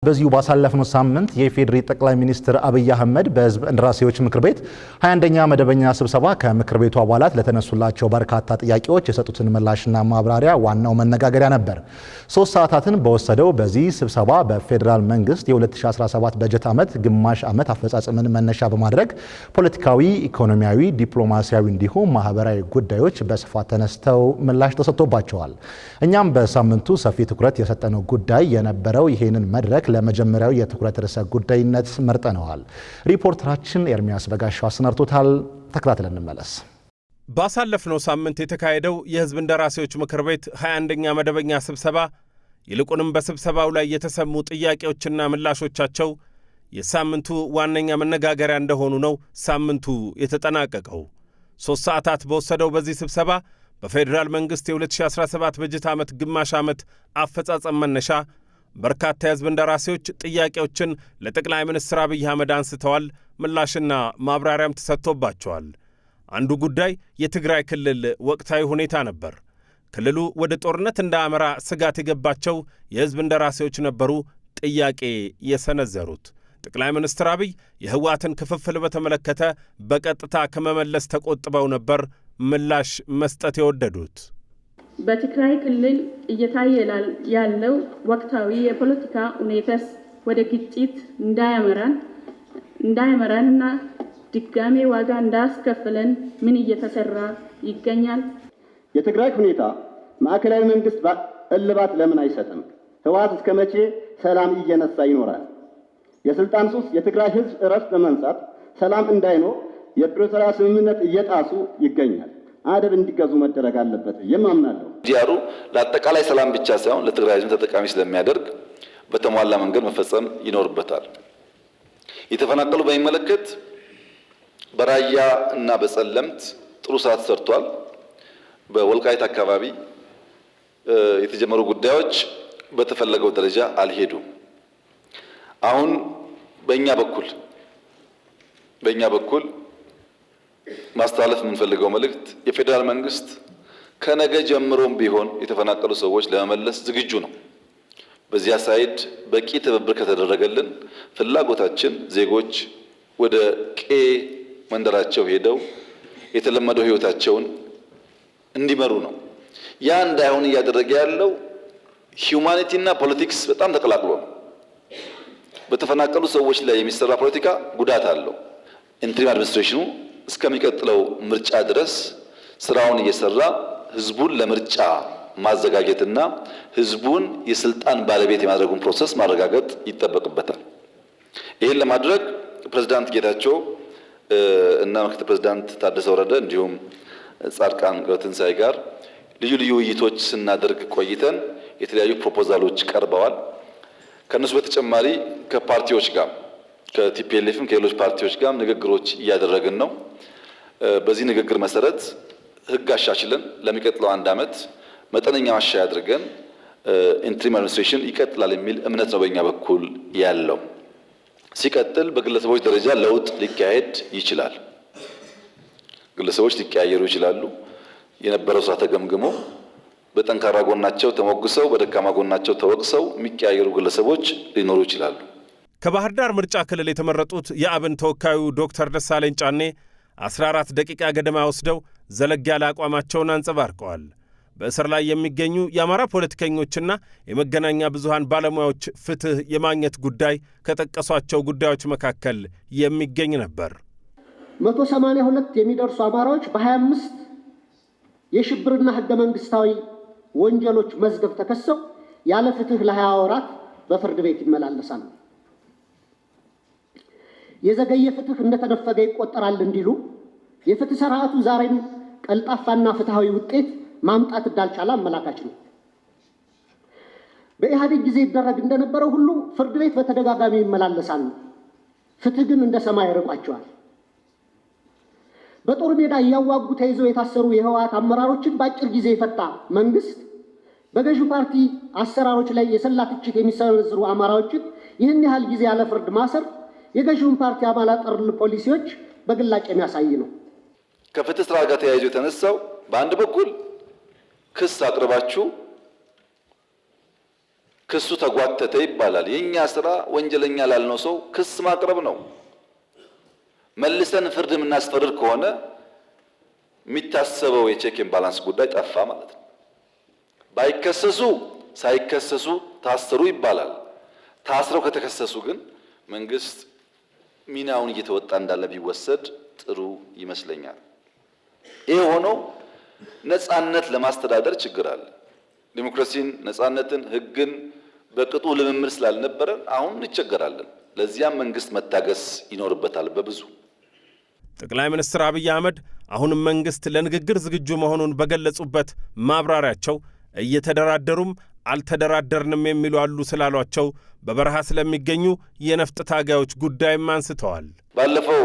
በዚሁ ባሳለፍነው ሳምንት የኢፌዴሪ ጠቅላይ ሚኒስትር አብይ አህመድ በሕዝብ እንደራሴዎች ምክር ቤት 21ኛ መደበኛ ስብሰባ ከምክር ቤቱ አባላት ለተነሱላቸው በርካታ ጥያቄዎች የሰጡትን ምላሽና ማብራሪያ ዋናው መነጋገሪያ ነበር። 3 ሰዓታትን በወሰደው በዚህ ስብሰባ በፌዴራል መንግስት የ2017 በጀት ዓመት ግማሽ ዓመት አፈጻጸምን መነሻ በማድረግ ፖለቲካዊ፣ ኢኮኖሚያዊ፣ ዲፕሎማሲያዊ እንዲሁም ማህበራዊ ጉዳዮች በስፋት ተነስተው ምላሽ ተሰጥቶባቸዋል። እኛም በሳምንቱ ሰፊ ትኩረት የሰጠነው ጉዳይ የነበረው ይሄንን መድረክ ለመጀመሪያው የትኩረት ርዕሰ ጉዳይነት መርጠነዋል። ሪፖርተራችን ኤርሚያስ በጋሻው አሰናድቶታል። ተከታትለን እንመለስ። ባሳለፍነው ሳምንት የተካሄደው የህዝብ እንደራሴዎች ምክር ቤት 21ኛ መደበኛ ስብሰባ ይልቁንም በስብሰባው ላይ የተሰሙ ጥያቄዎችና ምላሾቻቸው የሳምንቱ ዋነኛ መነጋገሪያ እንደሆኑ ነው ሳምንቱ የተጠናቀቀው። 3 ሰዓታት በወሰደው በዚህ ስብሰባ በፌዴራል መንግስት የ2017 በጀት ዓመት ግማሽ ዓመት አፈጻጸም መነሻ በርካታ የህዝብ እንደራሴዎች ጥያቄዎችን ለጠቅላይ ሚኒስትር አብይ አህመድ አንስተዋል። ምላሽና ማብራሪያም ተሰጥቶባቸዋል። አንዱ ጉዳይ የትግራይ ክልል ወቅታዊ ሁኔታ ነበር። ክልሉ ወደ ጦርነት እንዳያመራ ስጋት የገባቸው የህዝብ እንደራሴዎች ነበሩ ጥያቄ የሰነዘሩት። ጠቅላይ ሚኒስትር አብይ የህወሓትን ክፍፍል በተመለከተ በቀጥታ ከመመለስ ተቆጥበው ነበር ምላሽ መስጠት የወደዱት። በትግራይ ክልል እየታየ ያለው ወቅታዊ የፖለቲካ ሁኔታስ ወደ ግጭት እንዳያመራንና ድጋሜ ዋጋ እንዳያስከፍለን ምን እየተሰራ ይገኛል? የትግራይ ሁኔታ ማዕከላዊ መንግስት እልባት ለምን አይሰጥም? ህወሓት እስከ መቼ ሰላም እየነሳ ይኖራል? የስልጣን ሱስ የትግራይ ህዝብ እረፍት በመንሳት ሰላም እንዳይኖር የፕሪቶሪያ ስምምነት እየጣሱ ይገኛል። አደብ እንዲገዙ መደረግ አለበት የማምናለሁ። ዲያሩ ለአጠቃላይ ሰላም ብቻ ሳይሆን ለትግራይ ህዝብ ተጠቃሚ ስለሚያደርግ በተሟላ መንገድ መፈጸም ይኖርበታል። የተፈናቀሉ በሚመለከት በራያ እና በጸለምት ጥሩ ስራ ተሰርቷል። በወልቃይት አካባቢ የተጀመሩ ጉዳዮች በተፈለገው ደረጃ አልሄዱም። አሁን በእኛ በኩል ማስተላለፍ የምንፈልገው መልእክት የፌዴራል መንግስት ከነገ ጀምሮም ቢሆን የተፈናቀሉ ሰዎች ለመመለስ ዝግጁ ነው። በዚያ ሳይድ በቂ ትብብር ከተደረገልን ፍላጎታችን ዜጎች ወደ መንደራቸው ሄደው የተለመደው ህይወታቸውን እንዲመሩ ነው። ያ እንዳይሆን እያደረገ ያለው ሂዩማኒቲ እና ፖለቲክስ በጣም ተቀላቅሎ ነው። በተፈናቀሉ ሰዎች ላይ የሚሰራ ፖለቲካ ጉዳት አለው። ኢንትሪም አድሚኒስትሬሽኑ እስከሚቀጥለው ምርጫ ድረስ ስራውን እየሰራ ህዝቡን ለምርጫ ማዘጋጀትና ህዝቡን የስልጣን ባለቤት የማድረጉን ፕሮሰስ ማረጋገጥ ይጠበቅበታል። ይህን ለማድረግ ፕሬዝዳንት ጌታቸው እና ምክትል ፕሬዝዳንት ታደሰ ወረደ እንዲሁም ጻድቃን ገብረትንሳኤ ጋር ልዩ ውይይቶች ስናደርግ ቆይተን የተለያዩ ፕሮፖዛሎች ቀርበዋል። ከነሱ በተጨማሪ ከፓርቲዎች ጋር ከቲፒኤልኤፍም ከሌሎች ፓርቲዎች ጋር ንግግሮች እያደረግን ነው። በዚህ ንግግር መሰረት ህግ አሻሽለን ለሚቀጥለው 1 ዓመት መጠነኛ ማሻሻያ አድርገን ኢንትሪም አድሚኒስትሬሽን ይቀጥላል የሚል እምነት ነው በእኛ በኩል ያለው። ሲቀጥል በግለሰቦች ደረጃ ለውጥ ሊካሄድ ይችላል። ግለሰቦች ሊቀያየሩ ይችላሉ። የነበረው ስራ ተገምግሞ በጠንካራ ጎናቸው ተሞግሰው በደካማ ጎናቸው ተወቅሰው የሚቀያየሩ ግለሰቦች ሊኖሩ ይችላሉ። ከባህር ዳር ምርጫ ክልል የተመረጡት የአብን ተወካዩ ዶክተር ደሳለኝ ጫኔ 14 ደቂቃ ገደማ ወስደው ዘለግ ያለ አቋማቸውን አንጸባርቀዋል። በእስር ላይ የሚገኙ የአማራ ፖለቲከኞችና የመገናኛ ብዙሃን ባለሙያዎች ፍትህ የማግኘት ጉዳይ ከጠቀሷቸው ጉዳዮች መካከል የሚገኝ ነበር። 182 የሚደርሱ አማራዎች በ25 የሽብርና ህገ መንግስታዊ ወንጀሎች መዝገብ ተከሰው ያለ ፍትህ ለ20 ወራት በፍርድ ቤት ይመላለሳሉ። የዘገየ ፍትህ እንደተነፈገ ይቆጠራል እንዲሉ የፍትህ ስርዓቱ ዛሬም ቀልጣፋና ፍትሃዊ ውጤት ማምጣት እንዳልቻለ አመላካች ነው። በኢህአዴግ ጊዜ ይደረግ እንደነበረው ሁሉ ፍርድ ቤት በተደጋጋሚ ይመላለሳሉ። ፍትህ ግን እንደ ሰማይ ርቋቸዋል። በጦር ሜዳ እያዋጉ ተይዘው የታሰሩ የህወሓት አመራሮችን በአጭር ጊዜ የፈታ መንግስት በገዢው ፓርቲ አሰራሮች ላይ የሰላ ትችት የሚሰነዝሩ አማራዎችን ይህን ያህል ጊዜ ያለ ፍርድ ማሰር የገዢውን ፓርቲ አባላት ጠር ፖሊሲዎች በግላጭ የሚያሳይ ነው። ከፍትህ ስራ ጋር ተያይዞ የተነሳው በአንድ በኩል ክስ አቅርባችሁ ክሱ ተጓተተ ይባላል። የኛ ስራ ወንጀለኛ ላልነው ሰው ክስ ማቅረብ ነው። መልሰን ፍርድ የምናስፈርድ ከሆነ የሚታሰበው የቼክ ኤንድ ባላንስ ጉዳይ ጠፋ ማለት ነው። ባይከሰሱ ሳይከሰሱ ታሰሩ ይባላል። ታስረው ከተከሰሱ ግን መንግስት ሚናውን እየተወጣ እንዳለ ቢወሰድ ጥሩ ይመስለኛል። ይሄ ሆኖ ነፃነት ለማስተዳደር ችግር አለ። ዲሞክራሲን፣ ነፃነትን፣ ህግን በቅጡ ልምምድ ስላልነበረን አሁን እንቸገራለን። ለዚያም መንግስት መታገስ ይኖርበታል በብዙ። ጠቅላይ ሚኒስትር አብይ አህመድ አሁንም መንግስት ለንግግር ዝግጁ መሆኑን በገለጹበት ማብራሪያቸው እየተደራደሩም አልተደራደርንም የሚሉ አሉ ስላሏቸው በበረሃ ስለሚገኙ የነፍጥ ታጋዮች ጉዳይም አንስተዋል። ባለፈው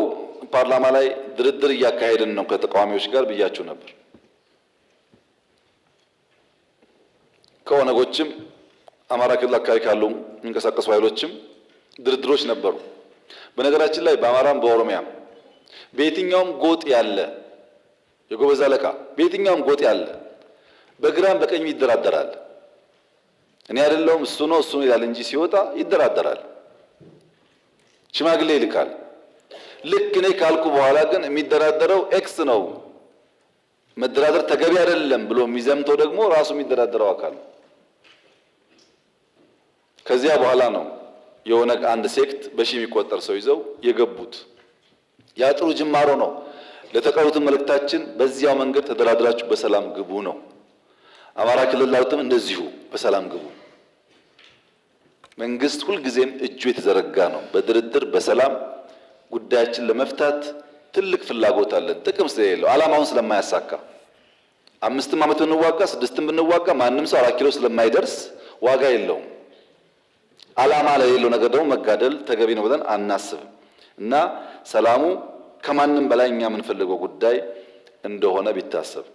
ፓርላማ ላይ ድርድር እያካሄድን ነው ከተቃዋሚዎች ጋር ብያችሁ ነበር። ከኦነጎችም አማራ ክልል አካባቢ ካሉ የሚንቀሳቀሱ ኃይሎችም ድርድሮች ነበሩ። በነገራችን ላይ በአማራም በኦሮሚያም በየትኛውም ጎጥ ያለ የጎበዝ አለቃ በየትኛውም ጎጥ ያለ በግራም በቀኝ ይደራደራል። እኔ አይደለሁም እሱ ነው ይላል እንጂ ሲወጣ ይደራደራል፣ ሽማግሌ ይልካል። ልክ እኔ ካልኩ በኋላ ግን የሚደራደረው ኤክስ ነው፣ መደራደር ተገቢ አይደለም ብሎ የሚዘምተው ደግሞ ራሱ የሚደራደረው አካል ነው። ከዚያ በኋላ ነው የሆነ አንድ ሴክት በሺህ የሚቆጠር ሰው ይዘው የገቡት። ያ ጥሩ ጅማሮ ነው። ለተቀሩት መልእክታችን በዚያው መንገድ ተደራድራችሁ በሰላም ግቡ ነው። አማራ ክልል ላሉትም እንደዚሁ በሰላም ግቡ። መንግስት ሁልጊዜም እጁ የተዘረጋ ነው። በድርድር በሰላም ጉዳያችን ለመፍታት ትልቅ ፍላጎት አለን። ጥቅም ስለሌለው ዓላማውን ስለማያሳካ 5 ዓመት ብንዋጋ 6 ብንዋጋ ማንም ሰው 4 ኪሎ ስለማይደርስ ዋጋ የለውም። ዓላማ ለሌለው ነገር ደግሞ መጋደል ተገቢ ነው ብለን አናስብም እና ሰላሙ ከማንም በላይ እኛ የምንፈልገው ጉዳይ እንደሆነ ቢታሰብ።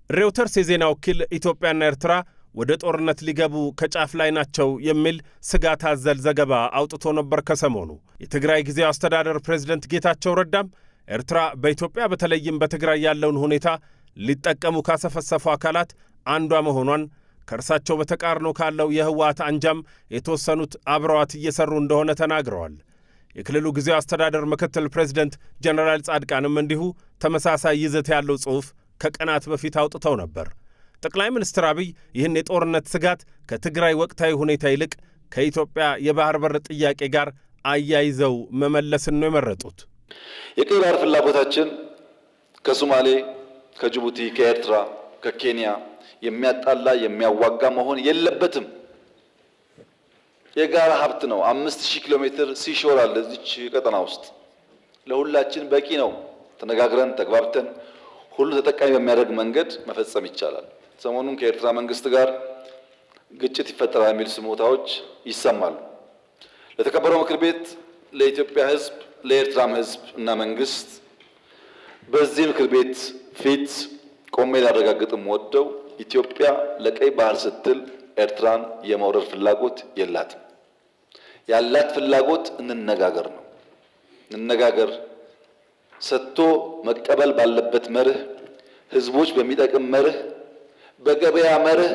ሬውተርስ የዜና ወኪል ኢትዮጵያና ኤርትራ ወደ ጦርነት ሊገቡ ከጫፍ ላይ ናቸው የሚል ስጋት አዘል ዘገባ አውጥቶ ነበር ከሰሞኑ። የትግራይ ጊዜያዊ አስተዳደር ፕሬዝደንት ጌታቸው ረዳም ኤርትራ በኢትዮጵያ በተለይም በትግራይ ያለውን ሁኔታ ሊጠቀሙ ካሰፈሰፉ አካላት አንዷ መሆኗን ከእርሳቸው በተቃርኖ ካለው የህወሓት አንጃም የተወሰኑት አብረዋት እየሰሩ እንደሆነ ተናግረዋል። የክልሉ ጊዜያዊ አስተዳደር ምክትል ፕሬዝደንት ጀነራል ጻድቃንም እንዲሁ ተመሳሳይ ይዘት ያለው ጽሑፍ ከቀናት በፊት አውጥተው ነበር። ጠቅላይ ሚኒስትር አብይ ይህን የጦርነት ስጋት ከትግራይ ወቅታዊ ሁኔታ ይልቅ ከኢትዮጵያ የባህር በር ጥያቄ ጋር አያይዘው መመለስን ነው የመረጡት። የቀይ ባህር ፍላጎታችን ከሶማሌ፣ ከጅቡቲ፣ ከኤርትራ፣ ከኬንያ የሚያጣላ የሚያዋጋ መሆን የለበትም። የጋራ ሀብት ነው። 5000 ኪሎ ሜትር ሲሾር አለ እዚች ቀጠና ውስጥ ለሁላችን በቂ ነው። ተነጋግረን ተግባብተን ሁሉ ተጠቃሚ በሚያደርግ መንገድ መፈጸም ይቻላል። ሰሞኑን ከኤርትራ መንግስት ጋር ግጭት ይፈጠራል የሚል ስሞታዎች ይሰማሉ። ለተከበረው ምክር ቤት፣ ለኢትዮጵያ ሕዝብ፣ ለኤርትራም ሕዝብ እና መንግስት በዚህ ምክር ቤት ፊት ቆሜ ላረጋግጥም ወደው ኢትዮጵያ ለቀይ ባህር ስትል ኤርትራን የመውረር ፍላጎት የላትም። ያላት ፍላጎት እንነጋገር ነው። እንነጋገር ሰጥቶ መቀበል ባለበት መርህ፣ ህዝቦች በሚጠቅም መርህ፣ በገበያ መርህ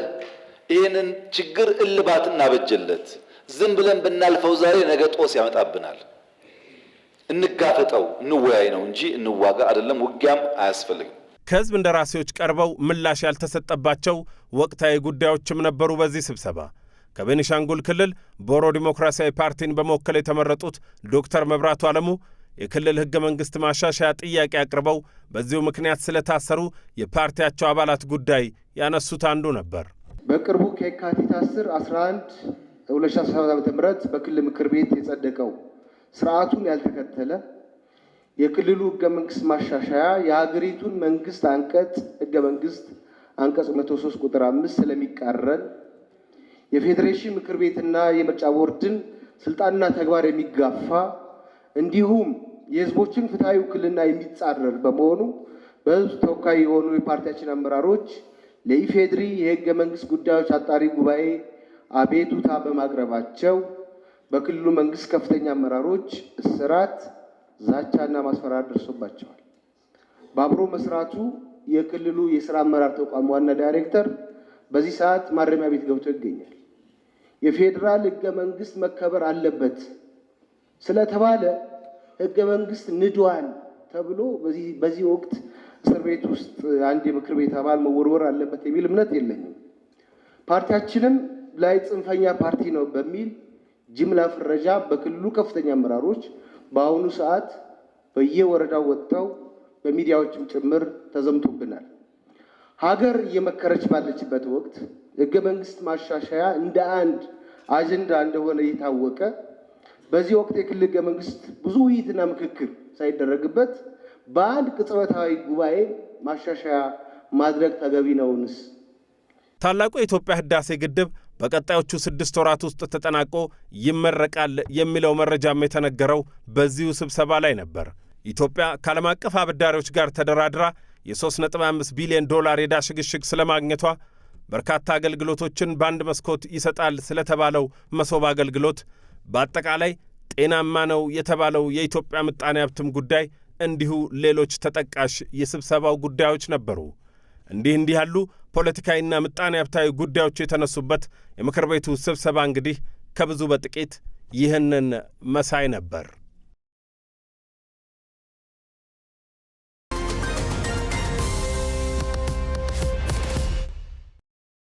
ይህንን ችግር እልባት እናበጀለት። ዝም ብለን ብናልፈው ዛሬ ነገ ጦስ ያመጣብናል። እንጋፈጠው፣ እንወያይ ነው እንጂ እንዋጋ አይደለም። ውጊያም አያስፈልግም። ከህዝብ እንደራሴዎች ቀርበው ምላሽ ያልተሰጠባቸው ወቅታዊ ጉዳዮችም ነበሩ። በዚህ ስብሰባ ከቤኒሻንጉል ክልል ቦሮ ዲሞክራሲያዊ ፓርቲን በመወከል የተመረጡት ዶክተር መብራቱ አለሙ የክልል ህገ መንግስት ማሻሻያ ጥያቄ አቅርበው በዚሁ ምክንያት ስለታሰሩ የፓርቲያቸው አባላት ጉዳይ ያነሱት አንዱ ነበር። በቅርቡ ከየካቲት 10 11 2017 ዓ.ም በክልል ምክር ቤት የጸደቀው ስርዓቱን ያልተከተለ የክልሉ ህገ መንግስት ማሻሻያ የሀገሪቱን መንግስት አንቀጽ ህገ መንግስት አንቀጽ 103 ቁጥር 5 ስለሚቃረን የፌዴሬሽን ምክር ቤትና የምርጫ ቦርድን ስልጣንና ተግባር የሚጋፋ እንዲሁም የህዝቦችን ፍትሐዊ ውክልና የሚጻረር በመሆኑ በህዝብ ተወካይ የሆኑ የፓርቲያችን አመራሮች ለኢፌድሪ የህገ መንግስት ጉዳዮች አጣሪ ጉባኤ አቤቱታ በማቅረባቸው በክልሉ መንግስት ከፍተኛ አመራሮች እስራት፣ ዛቻና ማስፈራራት ደርሶባቸዋል። በአብሮ መስራቱ የክልሉ የስራ አመራር ተቋም ዋና ዳይሬክተር በዚህ ሰዓት ማረሚያ ቤት ገብቶ ይገኛል። የፌዴራል ህገ መንግስት መከበር አለበት ስለተባለ ህገ መንግስት ንዷል ተብሎ በዚህ ወቅት እስር ቤት ውስጥ አንድ የምክር ቤት አባል መወርወር አለበት የሚል እምነት የለኝም። ፓርቲያችንም ላይ ጽንፈኛ ፓርቲ ነው በሚል ጅምላ ፍረጃ በክልሉ ከፍተኛ አመራሮች በአሁኑ ሰዓት በየወረዳው ወጥተው በሚዲያዎችም ጭምር ተዘምቶብናል። ሀገር እየመከረች ባለችበት ወቅት ህገ መንግስት ማሻሻያ እንደ አንድ አጀንዳ እንደሆነ የታወቀ በዚህ ወቅት የክልል ህገ መንግስት ብዙ ውይይትና ምክክር ሳይደረግበት በአንድ ቅጽበታዊ ጉባኤ ማሻሻያ ማድረግ ተገቢ ነውንስ? ታላቁ የኢትዮጵያ ህዳሴ ግድብ በቀጣዮቹ 6 ወራት ውስጥ ተጠናቆ ይመረቃል የሚለው መረጃም የተነገረው በዚሁ ስብሰባ ላይ ነበር። ኢትዮጵያ ከዓለም አቀፍ አበዳሪዎች ጋር ተደራድራ የ3.5 ቢሊዮን ዶላር የዕዳ ሽግሽግ ስለማግኘቷ፣ በርካታ አገልግሎቶችን በአንድ መስኮት ይሰጣል ስለተባለው መሶብ አገልግሎት፣ በአጠቃላይ ጤናማ ነው የተባለው የኢትዮጵያ ምጣኔ ሀብትም ጉዳይ እንዲሁ ሌሎች ተጠቃሽ የስብሰባው ጉዳዮች ነበሩ። እንዲህ ያሉ ፖለቲካዊና ምጣኔ ሀብታዊ ጉዳዮች የተነሱበት የምክር ቤቱ ስብሰባ እንግዲህ ከብዙ በጥቂት ይህንን መሳይ ነበር።